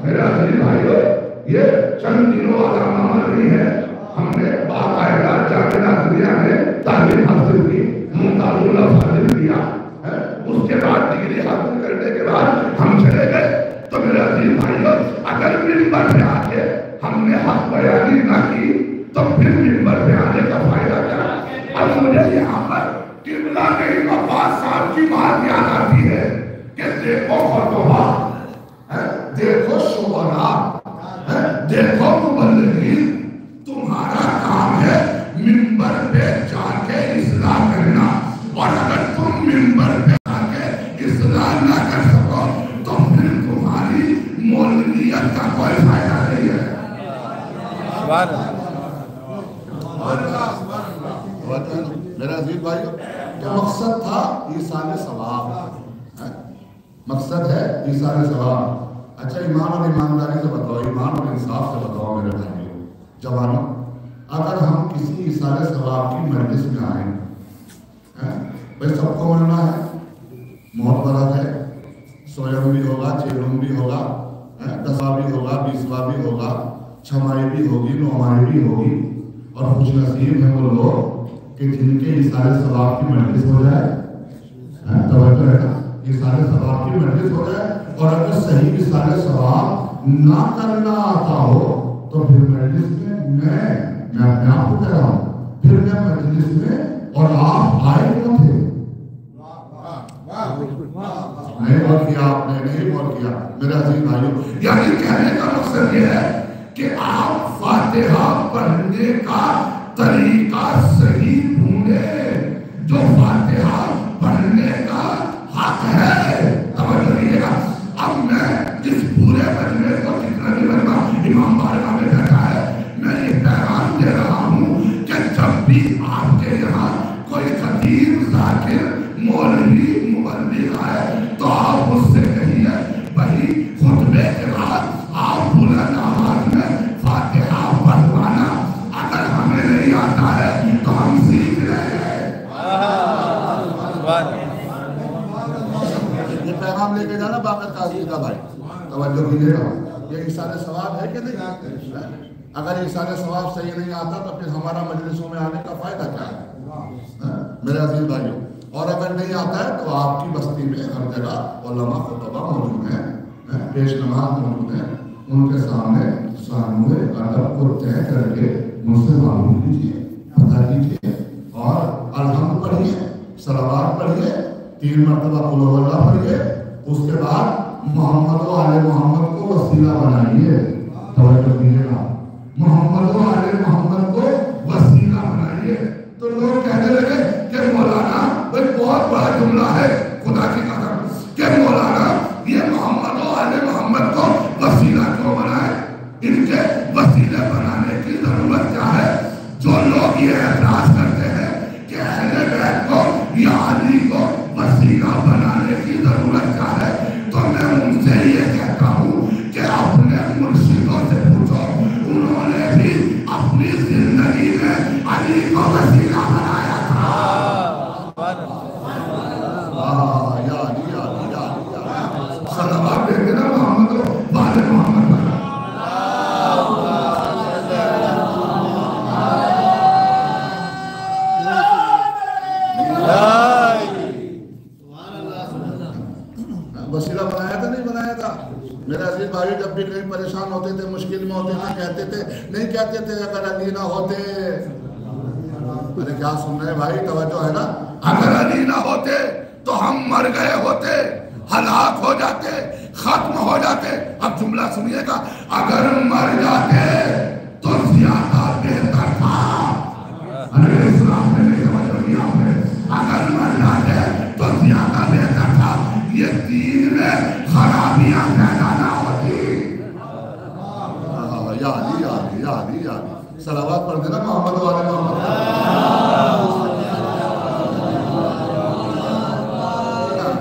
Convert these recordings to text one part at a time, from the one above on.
میرا عزیز بھائیو، یہ چند دنوں والا معاملہ نہیں ہے. ہم نے باقاعدہ جامعہ نظریہ میں تعلیم حاصل کی، مطالعہ حاصل کیا. اس کے بعد ڈگری حاصل کرنے کے بعد ہم چلے گئے. تو میرا عزیز بھائیو، اگر منبر پہ آ کے ہم نے حق بیانی نہ کی تو پھر منبر پہ آنے کا فائدہ کیا؟ اب مجھے یہاں پر قبلہ کے عباس صاحب کی بات یاد آتی ہے کہ دیکھو خطبہ، دیکھو شعراء، دیکھو مبلغین، تمہارا کام ہے منبر پہ جا کے اصلاح کرنا، اور اگر تم منبر پہ جا کے اصلاح نہ کر سکو تو پھر تمہاری مولویت کا کوئی فائدہ نہیں ہے. میرا عزیز بھائیو، کہ مقصد تھا ایصال ثواب، مقصد ہے ایصال ثواب. اچھا ایمان اور ایمانداری سے بتاؤ، ایمان اور انصاف سے بتاؤ میرے بھائیو جوانوں، اگر ہم کسی ایصال ثواب کی مجلس میں آئیں، بھئی سب کو ملنا ہے، محبت ہے، سویم بھی ہوگا، چیلم بھی ہوگا، 10واں بھی ہوگا، 20واں بھی ہوگا، چھمائی بھی ہوگی، نومائی بھی ہوگی، اور خوش نصیب ہیں وہ لوگ کہ جن کے ایصال ثواب کی مجلس ہو جائے. توجہ ہے نا، ایصال ثواب کی مجلس ہو جائے. اور اگر صحیح ایصال ثواب نہ کرنا آتا ہو تو پھر مجلس میں میں آپ کو کہہ رہا ہوں، پھر میں مجلس میں اور آپ آئے کیوں تھے؟ نہیں غور کیا آپ نے، نہیں غور کیا میرے عزیز بھائیو. یعنی کہنے کا مقصد یہ ہے کہ آپ فاتحہ پڑھنے کا طریقہ صحیح ڈھونڈیں جو فاتحہ پڑھنے کا حق ہے. توجہ دیجیے گا. اب میں اس پورے مجمع کو جتنا بھی بندہ امام بارگاہ میں بیٹھا ہے، میں یہ پیغام دے رہا ہوں کہ جب بھی آپ کے یہاں کوئی خطیب، ذاکر، مولوی، مبلغ آئے تو آپ اس سے کہیے وہی خطبے کے بعد آپ بلند آواز میں فاتحہ پڑھوانا. اگر ہمیں نہیں آتا ہے تو ہم سیکھ رہے ہیں. یہ پیغام لے کے جانا باقر قاضی کا بھائی. توجہ کیجیے گا. یہ ایصال ثواب ہے کہ نہیں؟ اگر ایصال ثواب صحیح نہیں آتا تو پھر ہمارا مجلسوں میں آنے کا فائدہ کیا ہے میرے عزیز بھائیوں؟ اور اگر نہیں آتا ہے تو آپ کی بستی میں ہر جگہ علماء خطبہ موجود ہیں، پیش نماز موجود ہیں، ان کے سامنے سامنے ادب کو طے کر کے ان سے معلوم کیجیے، بتا دیجیے، اور الحمد پڑھیے، صلوات پڑھیے، 3 مرتبہ قل هو اللہ پڑھیے. اس کے بعد محمد و آل محمد کو وسیلہ بنائیے. توجہ دیجیے گا. محمد و آل محمد کو وسیلہ بنائیے. تو لوگ کہنے لگے کہ مولانا بھائی بہت بڑا جملہ ہے، خدا کی قسم، کہ مولانا یہ محمد و آل محمد کو وسیلہ کیوں بنائے؟ ان کے وسیلے بنانے کی ضرورت کیا ہے؟ جو لوگ یہ اعتراض کرتے ہیں کہ اہل بیت کو یا علی کو وسیلہ بنانے کی ضرورت کیا ہے، تو میں ان سے یہ کہتا ہوں کہ اپنے مرشدوں سے پوچھو، انہوں نے بھی اپنی زندگی میں علی کو وسیلہ بنایا تھا. یا علی یا علی یا علی. صلوات دیتے نا محمد و آل محمد. وسیلہ بنایا تھا نہیں بنایا تھا؟ میرے عزیز بھائی جب بھی کہیں پریشان ہوتے تھے، مشکل میں ہوتے تھے، کہتے تھے نہیں کہتے تھے اگر علی نہ ہوتے. ارے کیا سن رہے بھائی؟ توجہ ہے نا. اگر علی نہ ہوتے تو ہم مر گئے ہوتے، ہلاک ہو جاتے، ختم ہو جاتے. اب جملہ سنیے گا. اگر مر جاتے تو زیادہ بہتر تھا. ارے اسلام میں نہیں توجہ دیا آپ نے. اگر مر جاتے تو زیادہ بہتر تھا. یہ دین میں خرابیاں پیدا نہ ہوتی. یا علی یا علی یا علی یا علی. صلوات پڑھ دینا محمد و آل محمد.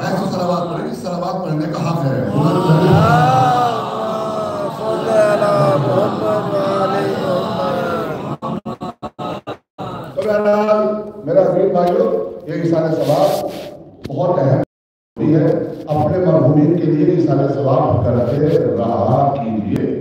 ایسے صلوات پڑھیں، اس صلوات پڑھنے کا حق ہے. میرا عزیز بھائیو، یہ ایصال ثواب بہت اہم ہے. اپنے مرحومین کے لیے ایصال ثواب کرتے رہا کیجیے.